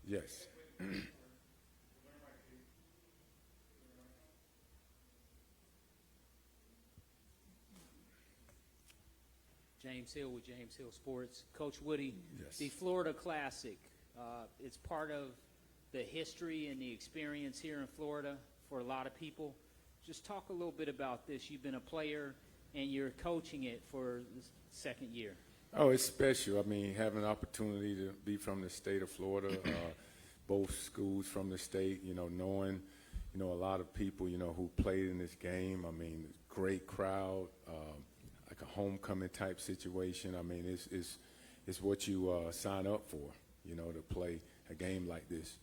Yes. James Hill with James Hill Sports. Coach Woody, Yes. the Florida Classic, it's part of the history and the experience here in Florida for a lot of people. Just talk a little bit about this. You've been a player and you're coaching it for the second year. Oh, it's special. I mean, having an opportunity to be from the state of Florida, both schools from the state, knowing, a lot of people, who played in this game. I mean, great crowd, like a homecoming type situation. I mean, it's what you sign up for, to play a game like this.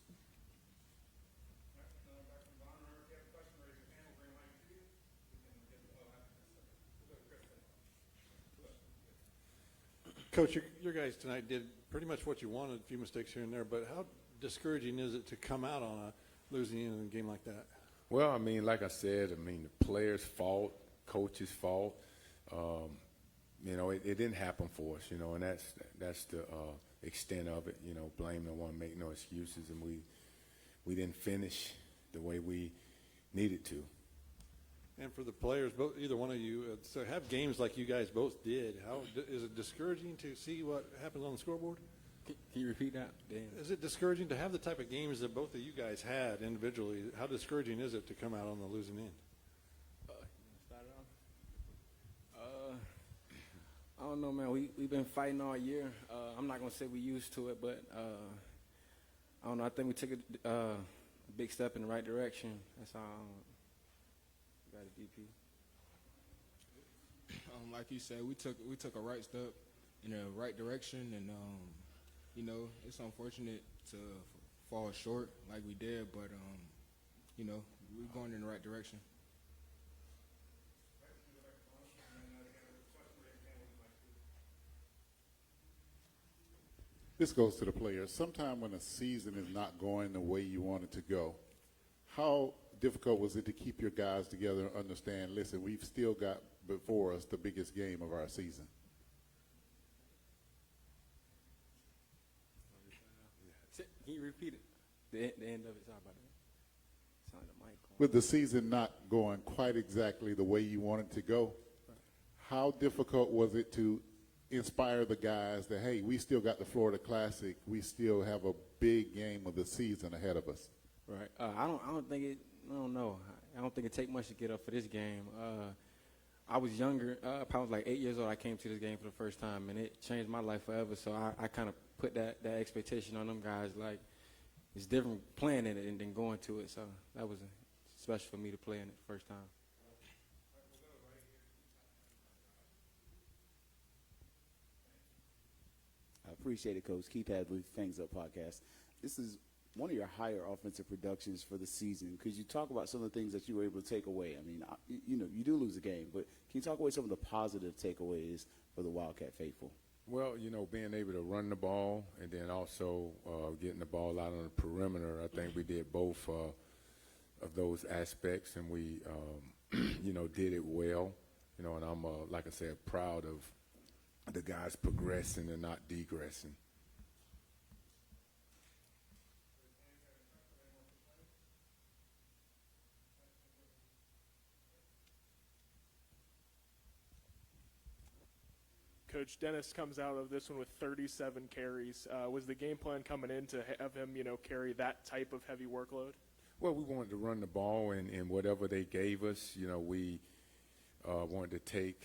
Coach, your guys tonight did pretty much what you wanted, a few mistakes here and there, but how discouraging is it to come out on a losing in a game like that? Well, I mean, like I said, the players' fault, coach's fault. It didn't happen for us, and that's the extent of it. Blame no one, make no excuses, and we didn't finish the way we needed to. And for the players, both either one of you, to have games like you guys both did, how is it discouraging to see what happens on the scoreboard? Can you repeat that? Dan? Is it discouraging to have the type of games that both of you guys had individually? How discouraging is it to come out on the losing end? Start it off? I don't know, man. We've been fighting all year. I'm not going to say we used to it, but I don't know. I think we took a big step in the right direction. That's all. Got a DP. Like you said, we took a right step in the right direction, and it's unfortunate to fall short like we did, but we're going in the right direction. This goes to the players. Sometime when a season is not going the way you want it to go, how difficult was it to keep your guys together and understand, listen, we've still got before us the biggest game of our season? Can you repeat it? The end of it. Sorry about that. Sound the mic on. With the season not going quite exactly the way you wanted to go, how difficult was it to inspire the guys that, hey, we still got the Florida Classic, we still have a big game of the season ahead of us? Right. I don't think it. I don't know. I don't think it take much to get up for this game. I was younger. I was like 8 years old. I came to this game for the first time, and it changed my life forever. So I kind of put that expectation on them guys. Like, it's different playing in it than going to it. So that was special for me to play in it the first time. I appreciate it, Coach. Keith Hadley, Fangs Up Podcast. This is one of your higher offensive productions for the season. Could you talk about some of the things that you were able to take away? I mean, you do lose a game, but can you talk away some of the positive takeaways for the Wildcat faithful? Well, being able to run the ball and then also getting the ball out on the perimeter, I think we did both of those aspects, and we, did it well. And I'm, like I said, proud of the guys progressing and not degressing. Coach Dennis comes out of this one with 37 carries. Was the game plan coming in to have him, carry that type of heavy workload? Well, we wanted to run the ball, and whatever they gave us, we wanted to take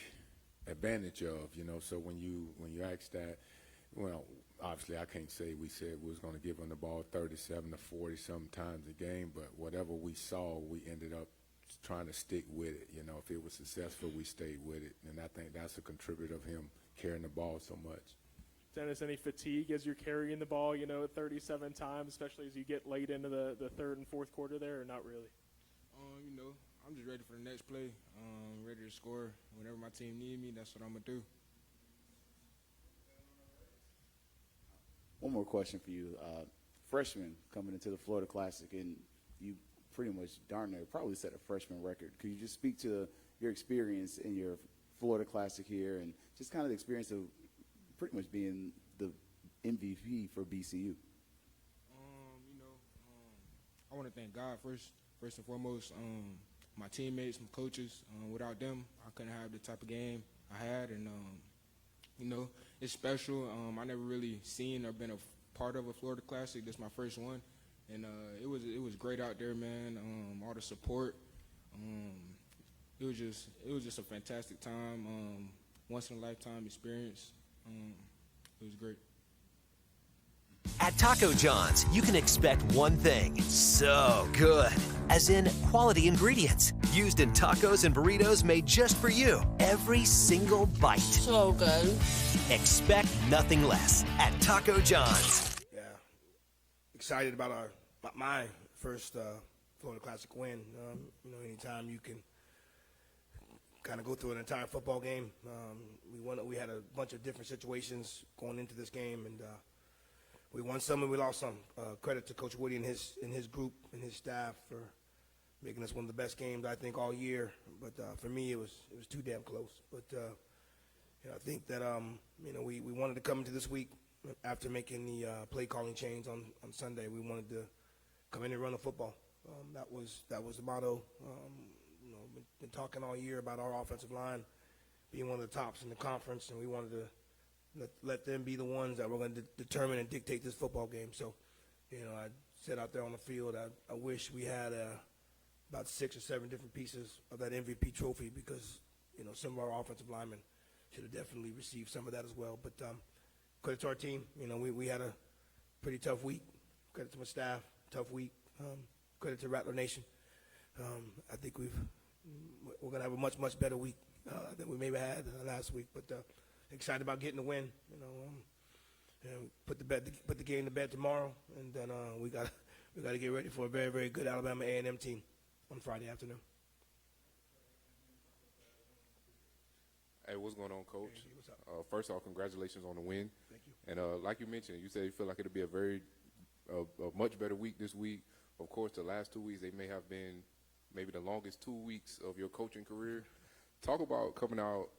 advantage of, So when you ask that, well, obviously I can't say we said we was going to give them the ball 37 to 40 sometimes a game, but whatever we saw, we ended up trying to stick with it. If it was successful, we stayed with it, and I think that's a contributor of him carrying the ball so much. Dennis, any fatigue as you're carrying the ball, 37 times, especially as you get late into the third and fourth quarter there, or not really? I'm just ready for the next play, ready to score. Whenever my team need me, that's what I'm going to do. One more question for you. Freshman coming into the Florida Classic, and you pretty much darn near probably set a freshman record. Could you just speak to your experience in your Florida Classic here and just kind of the experience of pretty much being the MVP for BCU? want to thank God first and foremost. My teammates, my coaches. Without them, I couldn't have the type of game I had, and it's special. I never really seen or been a part of a Florida Classic. This is my first one, and it was great out there, man. All the support. It was just a fantastic time. Once in a lifetime experience. It was great. At Taco John's, you can expect one thing: so good. As in quality ingredients used in tacos and burritos made just for you. Every single bite. So good. Expect nothing less at Taco John's. Yeah, excited about my first Florida Classic win. Anytime you can kind of go through an entire football game. We had a bunch of different situations going into this game, and we won some and we lost some. Credit to Coach Woody and his group and his staff for making us one of the best games I think all year. But for me, it was too damn close. But I think that we wanted to come into this week after making the play calling change on Sunday. We wanted to come in and run the football. That was the motto. Been talking all year about our offensive line being one of the tops in the conference, and we wanted to let them be the ones that were going to determine and dictate this football game. So, I said out there on the field, I wish we had about 6 or 7 different pieces of that MVP trophy, because, some of our offensive linemen should have definitely received some of that as well. But credit to our team. We had a pretty tough week. Credit to my staff, tough week. Credit to Rattler Nation. I think we're going to have a much, much better week than we maybe had last week. But excited about getting the win. Put the game to bed tomorrow, and then we got to get ready for a very, very good Alabama A&M team on Friday afternoon. Hey, what's going on, Coach? Hey, what's up? First off, congratulations on the win. Thank you. And like you mentioned, you said you feel like it'll be a much better week this week. Of course, the last 2 weeks, they may have been maybe the longest 2 weeks of your coaching career. Talk about coming out,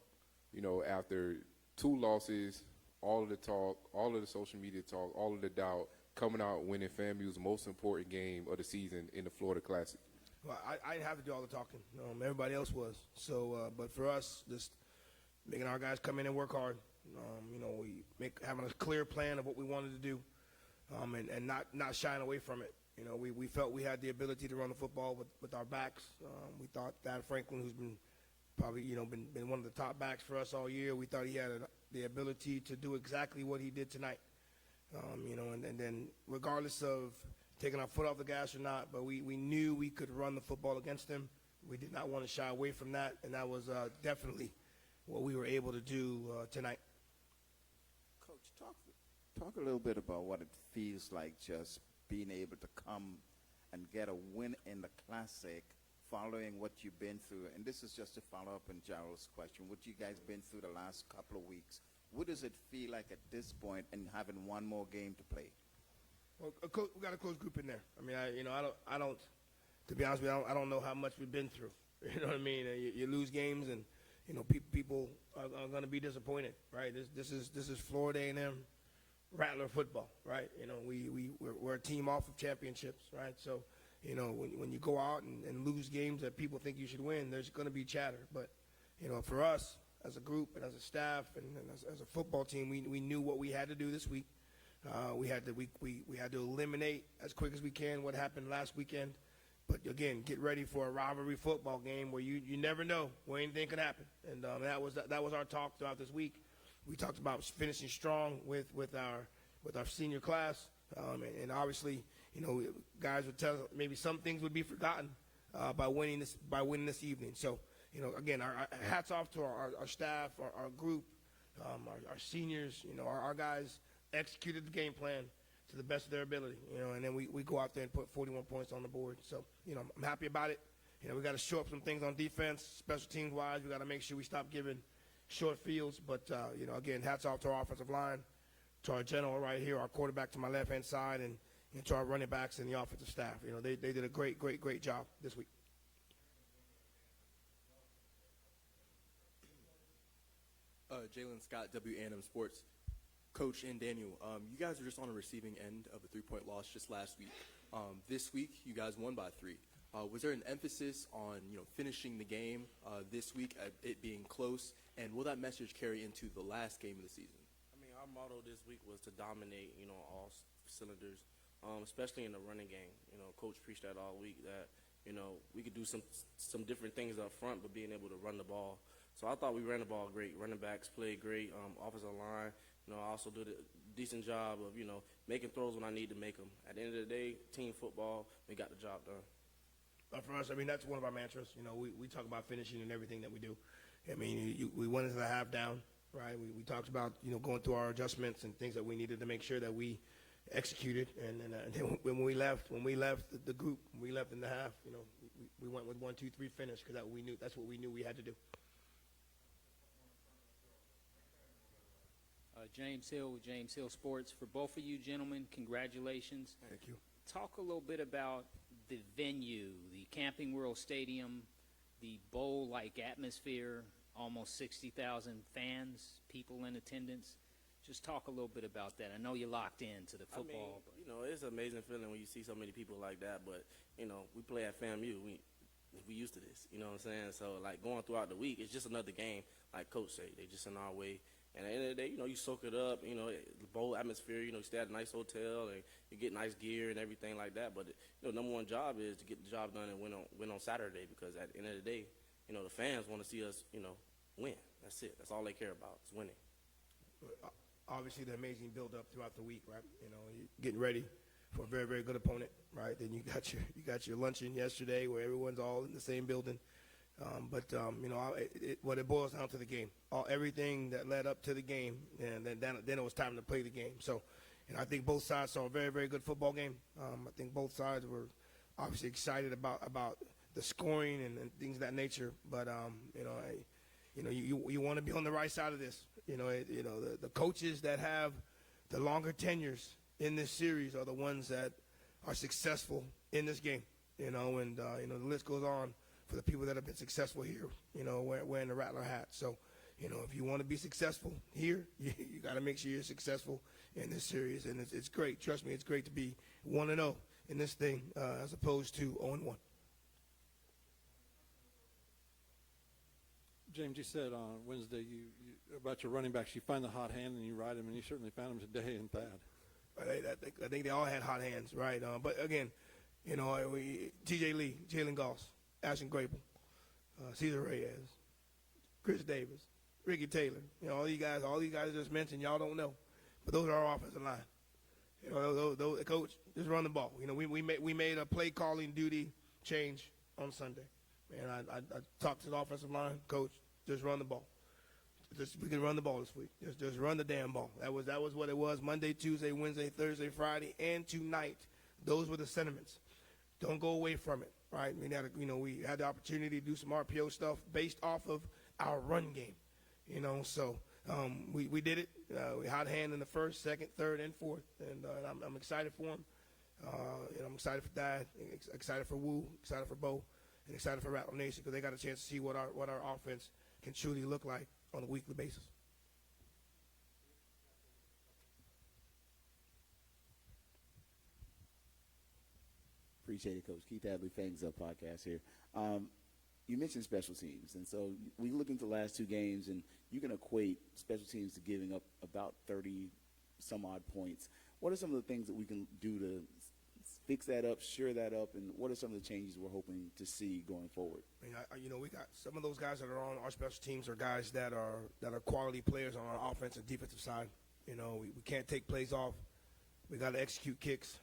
after 2 losses, all of the talk, all of the social media talk, all of the doubt, coming out winning FAMU's most important game of the season in the Florida Classic. Well, I didn't have to do all the talking. Everybody else was. So, but for us, just making our guys come in and work hard. Having a clear plan of what we wanted to do, and not shying away from it. We felt we had the ability to run the football with our backs. We thought Thad Franklin, who's been probably been one of the top backs for us all year, we thought he had the ability to do exactly what he did tonight. And then regardless of taking our foot off the gas or not, but we knew we could run the football against them. We did not want to shy away from that, and that was definitely what we were able to do tonight. Coach, talk a little bit about what it feels like just being able to come and get a win in the Classic following what you've been through. And this is just to follow up on Gerald's question, what you guys been through the last couple of weeks. What does it feel like at this point and having one more game to play? Well, we got a close group in there. I mean, I don't. To be honest with you, I don't know how much we've been through. You know what I mean? You lose games, and people are going to be disappointed, right? This is Florida A&M Rattler football, right? We're a team off of championships, right? So, when you go out and lose games that people think you should win, there's going to be chatter. But, for us as a group and as a staff and as a football team, we knew what we had to do this week. We had to eliminate as quick as we can what happened last weekend. But again, get ready for a rivalry football game where you never know where anything can happen. And that was our talk throughout this week. We talked about finishing strong with our senior class, and obviously, guys would tell maybe some things would be forgotten by winning this evening. So, again, our hats off to our staff, our group, our seniors. Our guys executed the game plan to the best of their ability. And then we go out there and put 41 points on the board. So, I'm happy about it. We got to show up some things on defense, special teams wise. We got to make sure we stop giving short fields, but again, hats off to our offensive line, to our general right here, our quarterback to my left-hand side, and to our running backs and the offensive staff. They did a great job this week. Jalen Scott, WANM Sports. Coach and Daniel, you guys were just on a receiving end of a 3-point loss just last week. This week, you guys won by 3. Was there an emphasis on finishing the game this week, it being close, and will that message carry into the last game of the season? I mean, our motto this week was to dominate, all cylinders, especially in the running game. Coach preached that all week that we could do some different things up front, but being able to run the ball. So I thought we ran the ball great. Running backs played great. Offensive line, I also did a decent job of making throws when I need to make them. At the end of the day, team football, we got the job done. For us, I mean, that's one of our mantras. We talk about finishing in everything that we do. I mean, we went into the half down, right? We talked about, going through our adjustments and things that we needed to make sure that we executed. And then when we left the group, when we left in the half, we went with 1, 2, 3 finish because that's what we knew we had to do. James Hill with James Hill Sports. For both of you gentlemen, congratulations. Thank you. Talk a little bit about the venue, the Camping World Stadium, the bowl-like atmosphere, almost 60,000 fans, people in attendance. Just talk a little bit about that. I know you're locked into the football. It's an amazing feeling when you see so many people like that. But, we play at FAMU. We used to this, you know what I'm saying? So, going throughout the week, it's just another game. Like Coach said, they just in our way. And at the end of the day, you soak it up, the bowl atmosphere, you stay at a nice hotel and you get nice gear and everything like that. But, number one job is to get the job done and win on Saturday because at the end of the day, the fans want to see us, win. That's it. That's all they care about is winning. Obviously, the amazing build-up throughout the week, right? You're getting ready for a very, very good opponent, right? Then you got your luncheon yesterday where everyone's all in the same building. What it boils down to the game, everything that led up to the game, and then it was time to play the game. So, I think both sides saw a very, very good football game. I think both sides were obviously excited about the scoring and things of that nature. But you want to be on the right side of this. The coaches that have the longer tenures in this series are the ones that are successful in this game. The list goes on. For the people that have been successful here, wearing the Rattler hat. So, if you want to be successful here, you got to make sure you're successful in this series. And it's great. Trust me, it's great to be 1-0 in this thing as opposed to 0-1. James, you said on Wednesday about your running backs, you find the hot hand and you ride them, and you certainly found them today in Thad. I think they all had hot hands, right? But again, T.J. Lee, Jalen Goss, Ashton Grable, Cesar Reyes, Chris Davis, Ricky Taylor. All you guys just mentioned, y'all don't know, but those are our offensive line. Those coach, just run the ball. We made a play calling duty change on Sunday, and I talked to the offensive line coach. Just run the ball. We can run the ball this week. Just run the damn ball. That was what it was. Monday, Tuesday, Wednesday, Thursday, Friday, and tonight. Those were the sentiments. Don't go away from it. Right, we had the opportunity to do some RPO stuff based off of our run game, So we did it. We hot hand in the first, second, third, and fourth, and I'm excited for him. I'm excited for Dad, excited for Wu, excited for Bo, and excited for Rattler Nation because they got a chance to see what our offense can truly look like on a weekly basis. Appreciate it, Coach. Keith Hadley, Fangs Up podcast here. You mentioned special teams, and so we look into the last 2 games, and you can equate special teams to giving up about 30-some-odd points. What are some of the things that we can do to fix that up, shore that up, and what are some of the changes we're hoping to see going forward? We got some of those guys that are on our special teams are guys that are quality players on our offensive and defensive side. We can't take plays off. We got to execute kicks.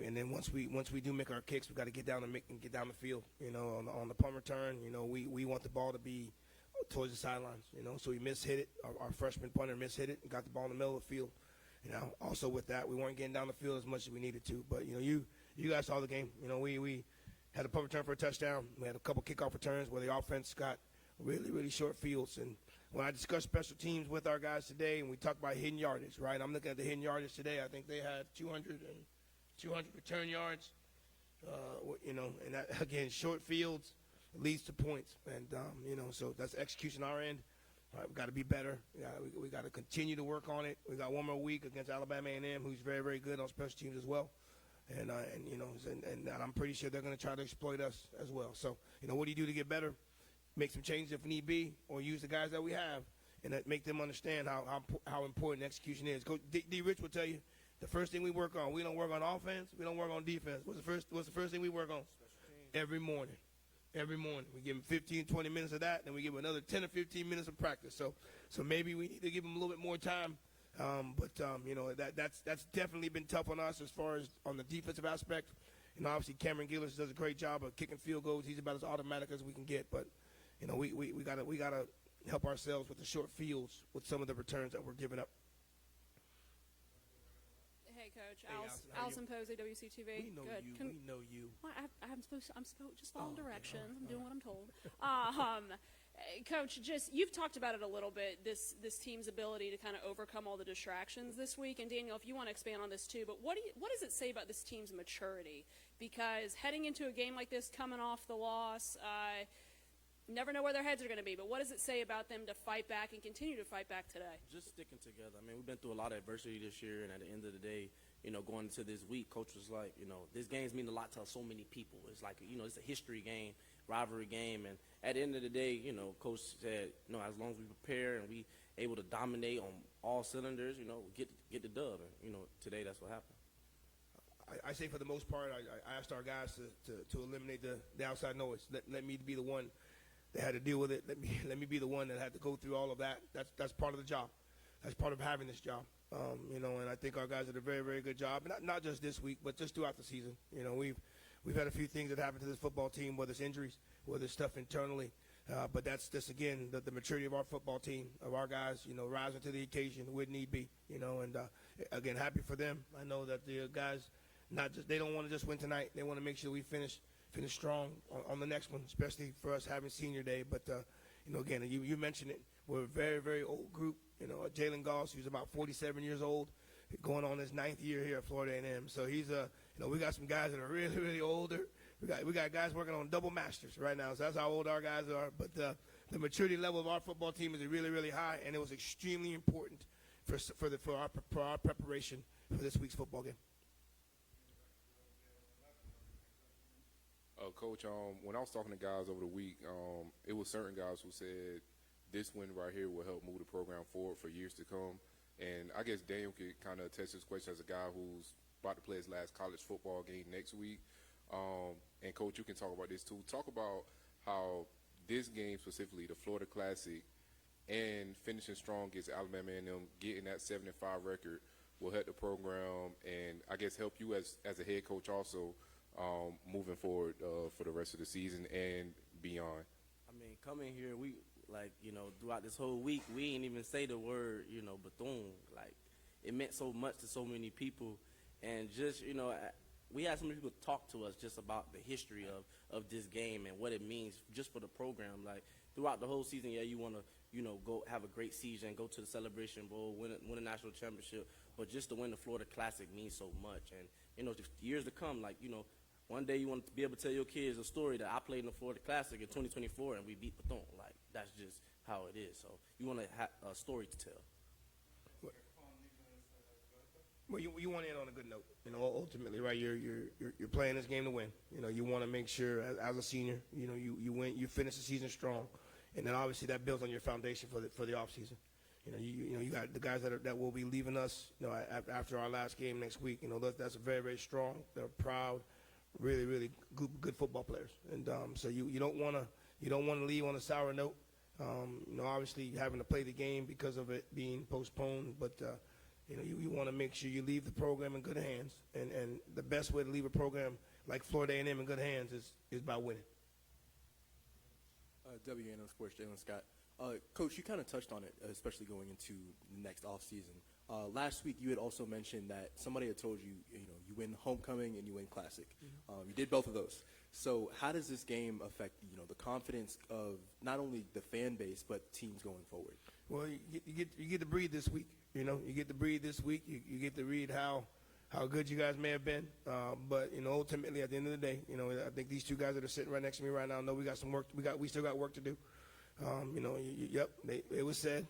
And then once we do make our kicks, we got to get down the field. On the punt return, we want the ball to be towards the sidelines. So we mishit it. Our freshman punter mishit it and got the ball in the middle of the field. Also with that, we weren't getting down the field as much as we needed to. But you guys saw the game. We had a punt return for a touchdown. We had a couple kickoff returns where the offense got really, really short fields. And when I discussed special teams with our guys today, and we talked about hidden yardage, right? I'm looking at the hidden yardage today. I think they had 200 return yards, and that, again, short fields leads to points. And, so that's execution on our end. Right, we got to be better. We got to continue to work on it. We got one more week against Alabama A&M, who's very, very good on special teams as well. And I'm pretty sure they're going to try to exploit us as well. So, what do you do to get better? Make some changes if need be, or use the guys that we have, and make them understand how important execution is. Coach D. Rich will tell you, the first thing we work on, we don't work on offense, we don't work on defense. What's the first thing we work on? Every morning. Every morning. We give them 15, 20 minutes of that, then we give them another 10 or 15 minutes of practice. So maybe we need to give them a little bit more time. That's definitely been tough on us as far as on the defensive aspect. And obviously Cameron Gillis does a great job of kicking field goals. He's about as automatic as we can get. But, we gotta help ourselves with the short fields with some of the returns that we're giving up. Hey, Coach. Hey, Allison Posey, WCTV. We know Good. you. We know you. Well, I'm supposed just following directions. I'm doing what I'm told. Coach, you've talked about it a little bit, this team's ability to kind of overcome all the distractions this week. And Daniel, if you want to expand on this too, but what does it say about this team's maturity? Because heading into a game like this, coming off the loss, never know where their heads are going to be. But what does it say about them to fight back and continue to fight back today? Just sticking together. I mean, we've been through a lot of adversity this year, and at the end of the day, going into this week, Coach was like, this game's mean a lot to so many people. It's like, it's a history game, rivalry game, and at the end of the day, Coach said, as long as we prepare and we able to dominate on all cylinders, get the dub, and today that's what happened. I say for the most part, I asked our guys to eliminate the outside noise. Let me be the one that had to deal with it. Let me be the one that had to go through all of that. That's part of the job. That's part of having this job. And I think our guys did a very, very good job. Not just this week, but just throughout the season. We've had a few things that happened to this football team, whether it's injuries, whether it's stuff internally. But that's just, again, the maturity of our football team, of our guys, rising to the occasion when need be. And again, happy for them. I know that the guys, they don't want to just win tonight. They want to make sure we finish strong on the next one, especially for us having senior day. But, again, you mentioned it. We're a very, very old group. Jalen Goss, who's about 47 years old, going on his 9th year here at Florida A&M. So he's we got some guys that are really, really older. We got guys working on double masters right now. So that's how old our guys are. But the maturity level of our football team is really, really high, and it was extremely important for our preparation for this week's football game. Coach, when I was talking to guys over the week, it was certain guys who said this win right here will help move the program forward for years to come. And I guess Daniel could kind of attest this question as a guy who's about to play his last college football game next week. And, Coach, you can talk about this too. Talk about how this game specifically, the Florida Classic, and finishing strong against Alabama A&M, getting that 7-5 record will help the program and I guess help you as a head coach also moving forward for the rest of the season and beyond. I mean, coming here, we throughout this whole week, we ain't even say the word, Bethune. Like, it meant so much to so many people. And just, we had so many people talk to us just about the history of this game and what it means just for the program. Like, throughout the whole season, you want to, go have a great season, go to the Celebration Bowl, win a national championship. But just to win the Florida Classic means so much. And, just years to come, one day you want to be able to tell your kids a story that I played in the Florida Classic in 2024 and we beat Bethune. Like, that's just how it is. So you want to have a story to tell. Well, you want to end on a good note. Ultimately, right? You're playing this game to win. You want to make sure as a senior, you win, you finish the season strong, and then obviously that builds on your foundation for the off season. You got the guys that will be leaving us. After our last game next week. That's very, very strong. They're proud, really, really good football players, and so you don't want to leave on a sour note. Obviously having to play the game because of it being postponed, but you want to make sure you leave the program in good hands, and the best way to leave a program like Florida A&M in good hands is by winning. WNO Sports, Jalen Scott. Coach, you kind of touched on it, especially going into the next offseason. Last week, you had also mentioned that somebody had told you, you win homecoming and you win classic. Mm-hmm. You did both of those. So how does this game affect, the confidence of not only the fan base but teams going forward? Well, you get to breathe this week. You get to breathe this week. You get to read how good you guys may have been. But ultimately, at the end of the day, I think these two guys that are sitting right next to me right now know we got some work. We still got work to do. Yep, it was said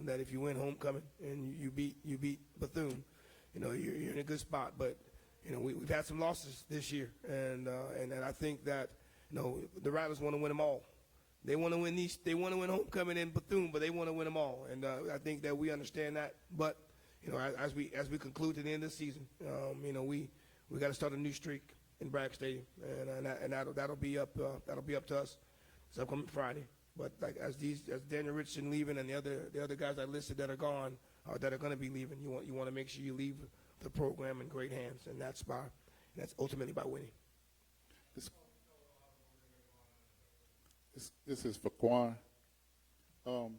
that if you win homecoming and you beat Bethune, you're in a good spot. But we've had some losses this year, and I think that the Rattlers want to win them all. They want to win They want to win homecoming in Bethune, but they want to win them all. And I think that we understand that. But as we conclude to the end of the season, we got to start a new streak in Bragg Stadium, and that'll be up to us. It's upcoming Friday. But like as Daniel Richardson leaving and the other guys I listed that are gone, that are going to be leaving, you want to make sure you leave the program in great hands, and that's ultimately by winning. This is for Quan. The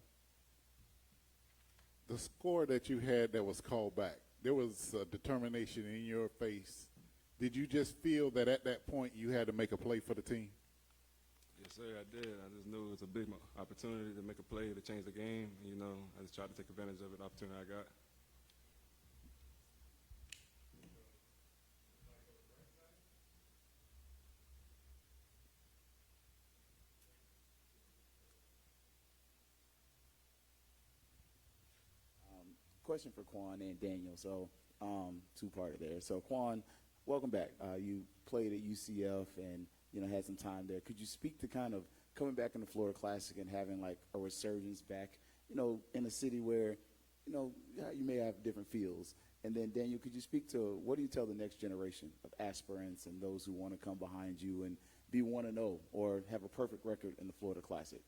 score that you had that was called back, there was determination in your face. Did you just feel that at that point you had to make a play for the team? Yes, sir, I did. I just knew it was a big opportunity to make a play to change the game. I just tried to take advantage of it, the opportunity I got. Question for Quan and Daniel. So, two-parter there. So, Quan, welcome back. You played at UCF and had some time there. Could you speak to kind of coming back in the Florida Classic and having like a resurgence back, in a city where, you may have different feels? And then, Daniel, could you speak to what do you tell the next generation of aspirants and those who want to come behind you and be 1-0 or have a perfect record in the Florida Classic?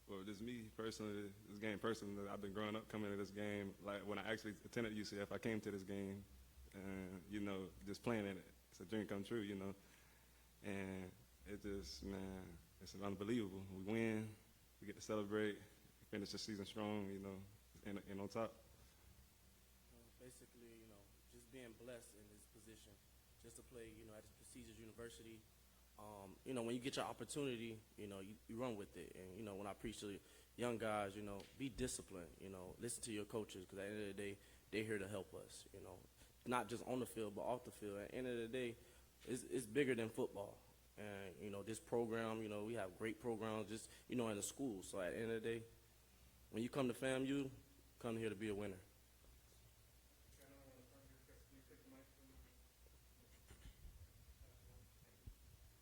Well, just me personally, this game personally, I've been growing up coming to this game. Like when I actually attended UCF, I came to this game and, just playing in it. It's a dream come true, And it just, man, it's unbelievable. We win, we get to celebrate, finish the season strong, and on top. Basically, just being blessed in this position, just to play, at this prestigious university. When you get your opportunity, you run with it. And, when I preach to young guys, be disciplined, listen to your coaches, because at the end of the day, they're here to help us, not just on the field, but off the field. At the end of the day, it's bigger than football. And, this program, we have great programs just, in the school. So at the end of the day, when you come to FAMU, come here to be a winner.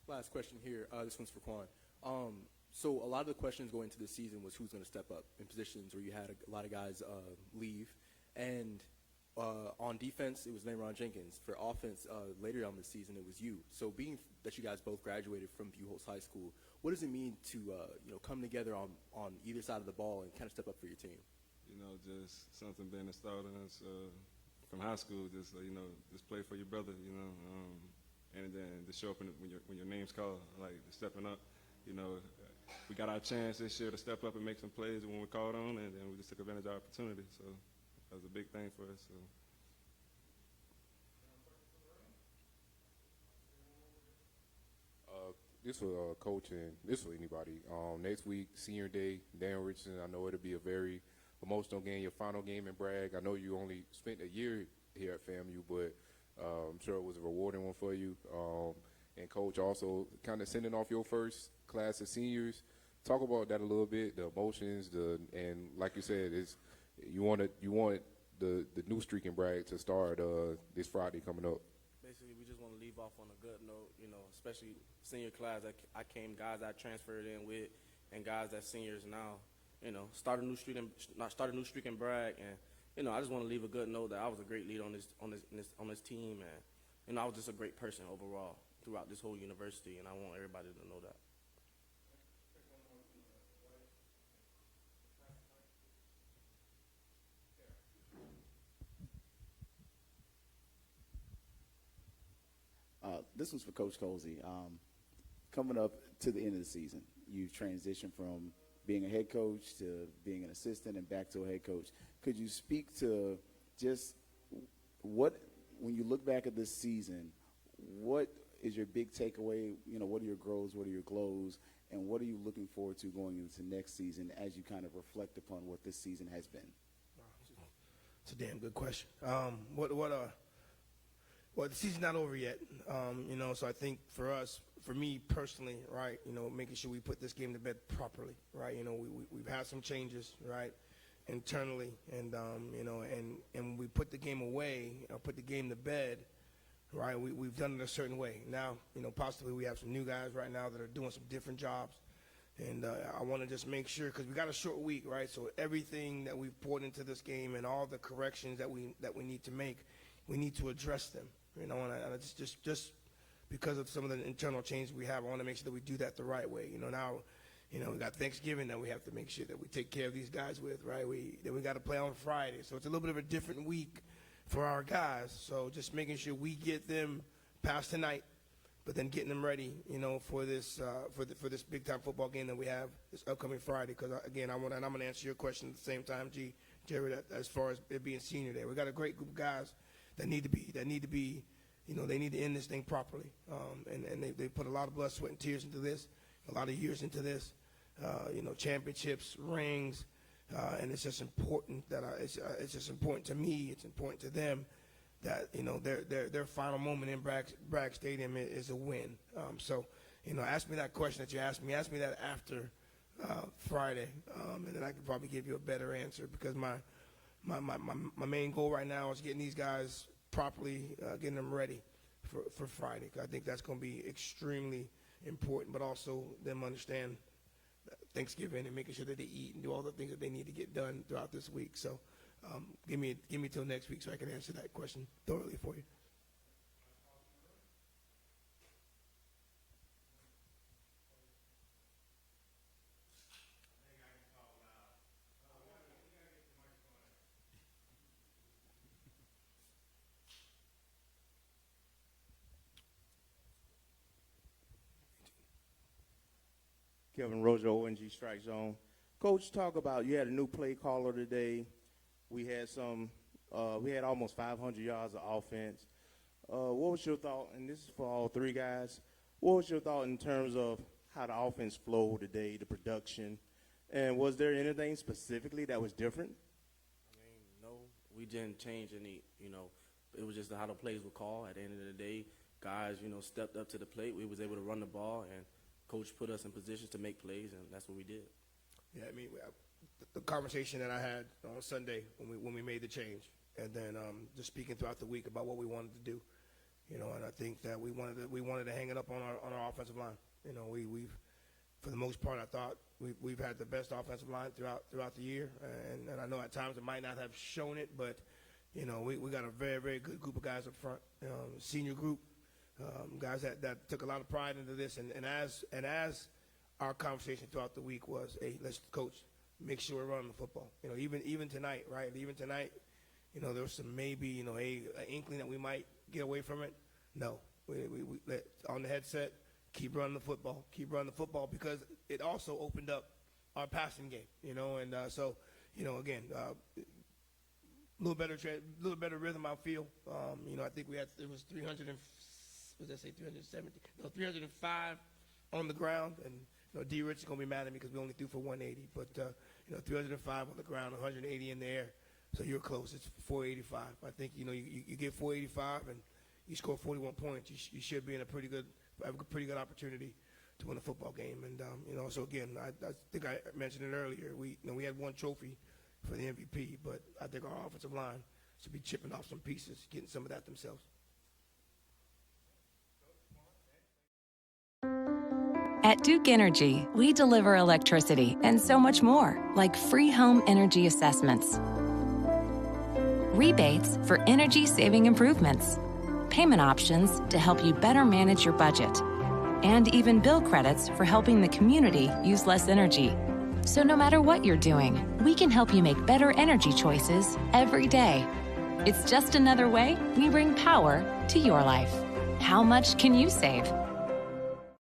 Last question here. This one's for Quan. So a lot of the questions going into the season was who's going to step up in positions where you had a lot of guys leave. And on defense, it was Lamron Jenkins. For offense, later on this season, it was you. So being that you guys both graduated from Buchholz High School, what does it mean to come together on either side of the ball and kind of step up for your team? Just something being installed in us from high school. Just just play for your brother. And then to show up when your name's called, like stepping up. We got our chance this year to step up and make some plays when we're called on, and then we just took advantage of our opportunity. So that was a big thing for us. So. This for coach and this for anybody. Next week, senior day, Dan Richardson. I know it'll be a very emotional game, your final game in Bragg. I know you only spent a year here at FAMU, but I'm sure it was a rewarding one for you. And Coach, also kind of sending off your first class of seniors. Talk about that a little bit, the emotions, and like you said, you want the new streak in Bragg to start this Friday coming up. Basically, we just want to leave off on a good note, especially senior class. Guys I transferred in with, and guys that seniors now. Start a new streak in Bragg, and I just want to leave a good note that I was a great leader on this team, and I was just a great person overall throughout this whole university, and I want everybody to know that. This one's for Coach Colsey. Coming up to the end of the season, you transitioned from being a head coach to being an assistant and back to a head coach. Could you speak to just when you look back at this season, what is your big takeaway? What are your grows, what are your glows, and what are you looking forward to going into next season as you kind of reflect upon what this season has been? It's a damn good question. Well, the season's not over yet, you know, so I think for us, for me personally, right, you know, making sure we put this game to bed properly, right, you know, we've had some changes, right, internally, and, you know, and we put the game away, put the game to bed, right, we've done it a certain way. Now, you know, possibly we have some new guys right now that are doing some different jobs, and I want to just make sure, because we got a short week, right, so everything that we've poured into this game and all the corrections that we need to make, we need to address them. You know, and I just because of some of the internal changes we have, I want to make sure that we do that the right way. You know, now, you know, we got Thanksgiving that we have to make sure that we take care of these guys with, right? Then we got to play on Friday, so it's a little bit of a different week for our guys. So just making sure we get them past tonight, but then getting them ready, you know, for this for this big time football game that we have this upcoming Friday. Because again, I'm going to answer your question at the same time, Jerry, as far as it being senior day. We got a great group of guys that need to be, you know, they need to end this thing properly. And they put a lot of blood, sweat, and tears into this, a lot of years into this, you know, championships, rings, and it's just important that it's just important to me, it's important to them that, you know, their final moment in Bragg Stadium is a win. So, you know, ask me that question that you asked me that after Friday, and then I can probably give you a better answer, because my main goal right now is getting these guys properly, getting them ready for Friday. I think that's going to be extremely important, but also them understand Thanksgiving and making sure that they eat and do all the things that they need to get done throughout this week. So give me till next week so I can answer that question thoroughly for you. Kevin Rojo, ONG Strike Zone. Coach, talk about, you had a new play caller today. We had almost 500 yards of offense. What was your thought, and this is for all three guys, what was your thought in terms of how the offense flowed today, the production, and was there anything specifically that was different? I mean, no, we didn't change any, you know, it was just how the plays were called. At the end of the day, guys, you know, stepped up to the plate. We was able to run the ball, and Coach put us in positions to make plays, and that's what we did. Yeah, I mean, the conversation that I had on Sunday when we made the change, and then just speaking throughout the week about what we wanted to do, you know, and I think that we wanted to hang it up on our offensive line. You know, we've for the most part, I thought we've had the best offensive line throughout the year, and I know at times it might not have shown it, but you know, we got a very, very good group of guys up front, senior group. Guys that took a lot of pride into this, and as our conversation throughout the week was, hey, let's coach, make sure we're running the football. You know, even tonight, right? Even tonight, you know, there was some maybe, you know, an inkling that we might get away from it. No, we let on the headset, keep running the football, because it also opened up our passing game. You know, and so, you know, again, a little better rhythm. I feel. You know, I think it was 305 on the ground, and you know, D. Rich is gonna be mad at me because we only threw for 180, but you know, 305 on the ground, 180 in the air, so you're close. It's 485. I think, you know, you get 485 and you score 41 points. You should be in have a pretty good opportunity to win a football game. And you know, so again, I think I mentioned it earlier. We had one trophy for the MVP, but I think our offensive line should be chipping off some pieces, getting some of that themselves. At Duke Energy, we deliver electricity and so much more, like free home energy assessments, rebates for energy-saving improvements, payment options to help you better manage your budget, and even bill credits for helping the community use less energy. So no matter what you're doing, we can help you make better energy choices every day. It's just another way we bring power to your life. How much can you save?